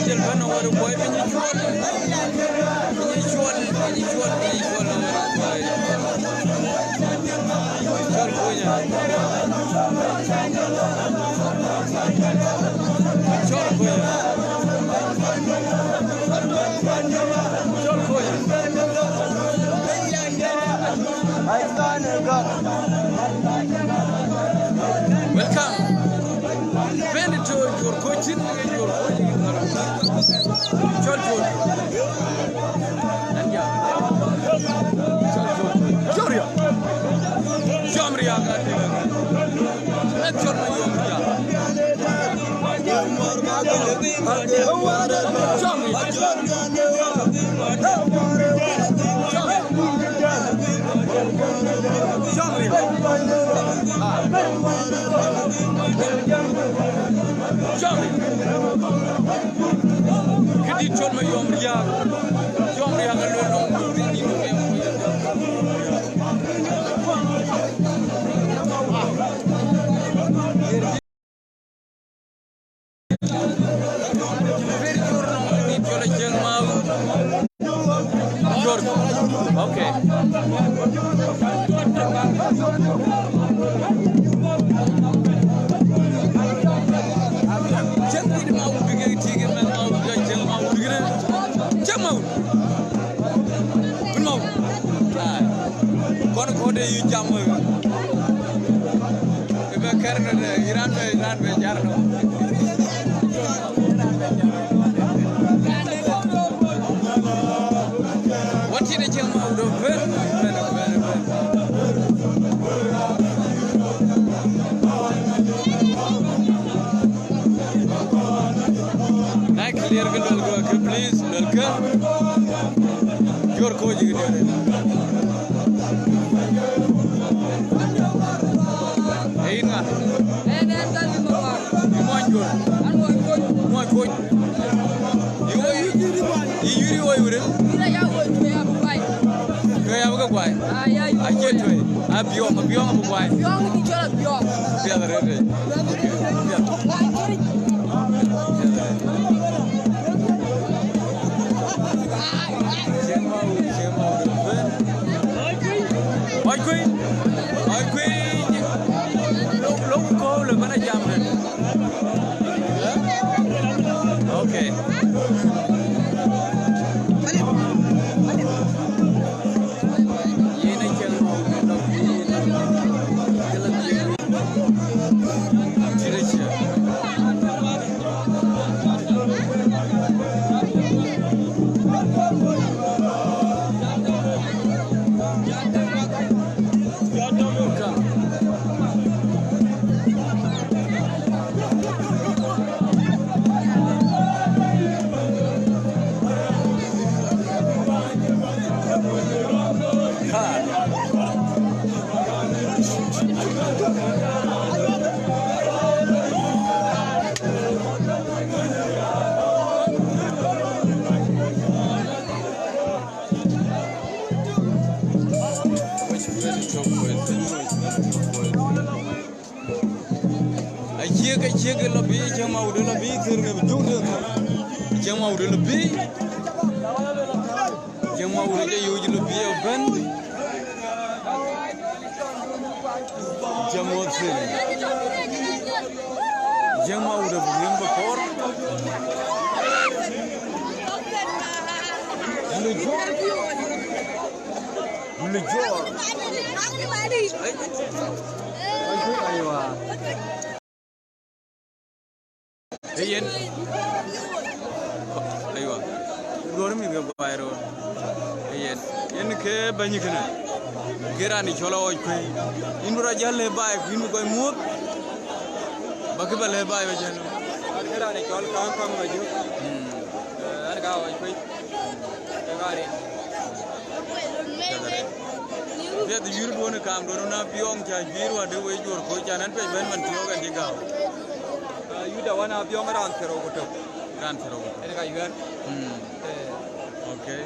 Jel bana wara boy be ni chol welcome. Bend to your coaching, your coaching. Chol. And yeah. Joria. Jamria got it. Let's go. Okay. What did you out of please, welcome. Your coach is here. Hey, na. Hey, that's the one. You want your? You want coach? You are you? I get to it. I'm beyond the wine. Beyond each other, beyond. The other day. Okay. Chicken lobby, jam out the lobby, jam out the lobby, jam out the usual lobby of Ben, jam out the Limbo Port, Hey, aywa gorum mi go bayro yes en ke bañi kana gerani cholo o ko indura jalle bay binu koy mut bakki bale bay wajano gerani chol kan kam waju ar ga o ko gari ya de yuru wona kam do na biong cha jiru ade we jor ko chanan pe ben man tiyo ga diga yuda wana biong ran thero ko ene ga yuan okay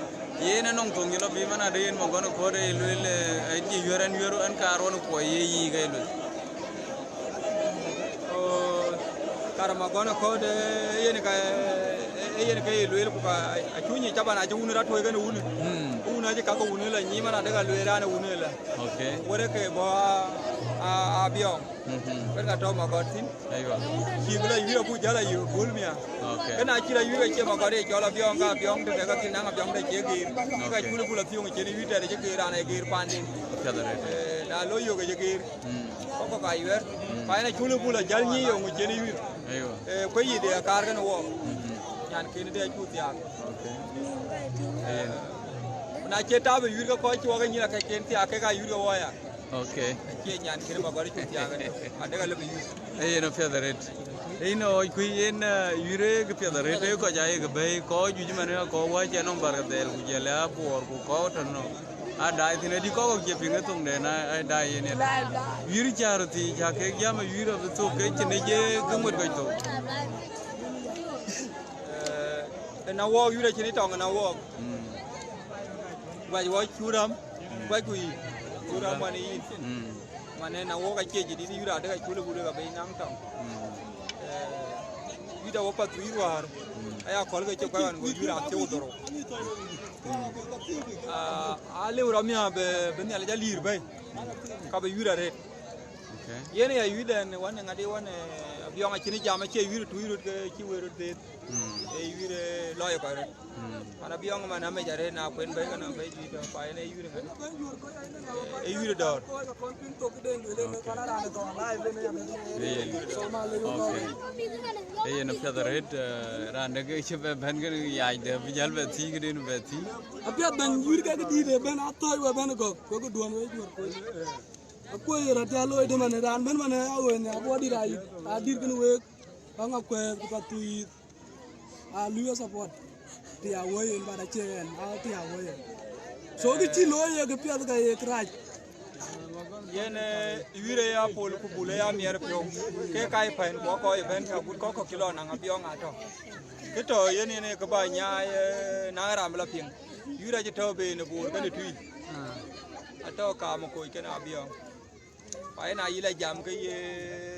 yena nong tong yelo bi mana de mo gono ko de lele ay ji yoran yoro an kar won ko yi ga lu o kar ma gono ko de yene ga yen ke luel ku ka achunyi chabana ju unira to ga unu una je ka ko unu la nyima na daga luera na unu la okay wore ke bo abion ben ga to ma gotin aywa ki bula yira bu jala yu bulmia okay kana kira yira che ma gore jola bion ga bion de ga tin na bion de che gi ga chulu bula fiong che ni wita de che gi rana gi pandin na lo yo ga gi ko ka yer pa na chulu bula jal ni yo mu che ni wi aywa ko yi de kar ga no yan ke ni de chu tia okay na che ta be yir ga ko chi wa ga ni na ka ken tia ke ga yir ga wa ya okay che nyan ke ma gore chu tia ga ade ga le bi no featherette no ku yen yire ke featherette ko jaye ke be ko ju mane ko wa che no bar del ku je la por ku ko to no a dai tine di ko ke pinga tung de na ai dai yen yiri charo ti ja ke ya ma yiro to ke che ne je ke mo ko to na wo yire che ni tong na wo ba wo churam ba ku yi churam ma ni mane na wo ga che ji di yura de ga chulu bu de ga be nang tong yida wo pa tu yirwar aya kol ga che ka wan go yura che odoro ale ura mia be ni ala jalir be ka be yura re okay yene ya yuda ne wan ngade wan abiyon a chini jama che yura tu yura ke chi wero de e yura loyo ka re ana biyon ma na me jare na kwen be kana be ji to pa ene yura ngade e yura dor okay no featherette rande ke che ben ke ya de bijal be thi ke no be thi apia ben yur ka di de ben atoy wa ben ko duon we jur ko yera ta loy de man ran ben man awe ne abodi rai a dir ken we anga ko ka tu a luyo support ti a we en bara chen a ti a we so ki ti loy ke pia ka e kraj yene yure ya pol ku bule ya mier pyo ke kai pen ko ko e ben ka ko kilo na ngabion ato kito yene ne ka ba nya na ram la ping yura je to be ne bur ben tui ato ka mo ko ke na abion pa na yila jam ke ye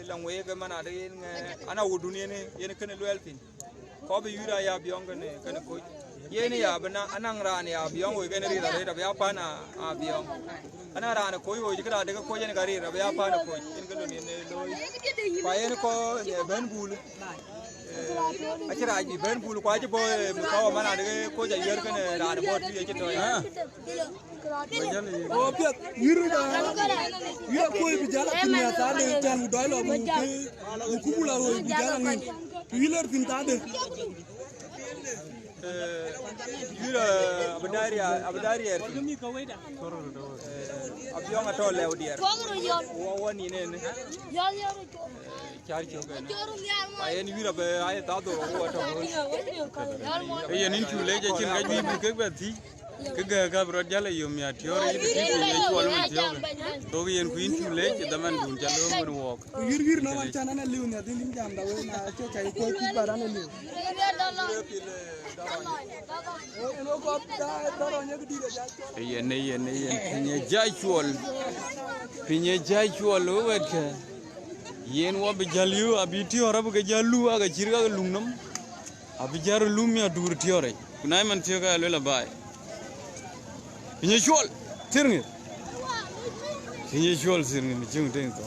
langwe ke mana de ana wudunie ne yene ke ne loyal pin ko be yura ya abion ke ne ko yene ya bana anang ran ya abion we ke ne ri da ya pa na abion ana rana ko yo jikra daga ko yen gari rabe ya pa na ko in galo ne loy pa yen ko ne ben bul a kira ji ben bul ko ji bo mu ko mana daga ko ja yer kan rana bo ti ji to ya o pia yuru da yura ko bi jala kinya ta de tan do lo mu ku bula ro bi jala ni wiler tin ta de yura abdari abiyon ato lew dier wo woni ne char choga ayen yura be ay ta do wo to yen in chule je chin ga bi ke be thi ke ga bro jala yo mi atiore yi ti ye chwal ma tiyo to yen ku in chule je daman dun jalo mo wo yir na wa chana na liu ne din lim jam da we na che chai ko ki bara na liu yen pinye jai chwal o wet yen wo be jalyu abiti ora be jalu aga chirga lungnam abijar lumya dur tiore kunai man tiyo ga lela bai pinye chwal tirngi pinye chwal sirngi mi chung teng to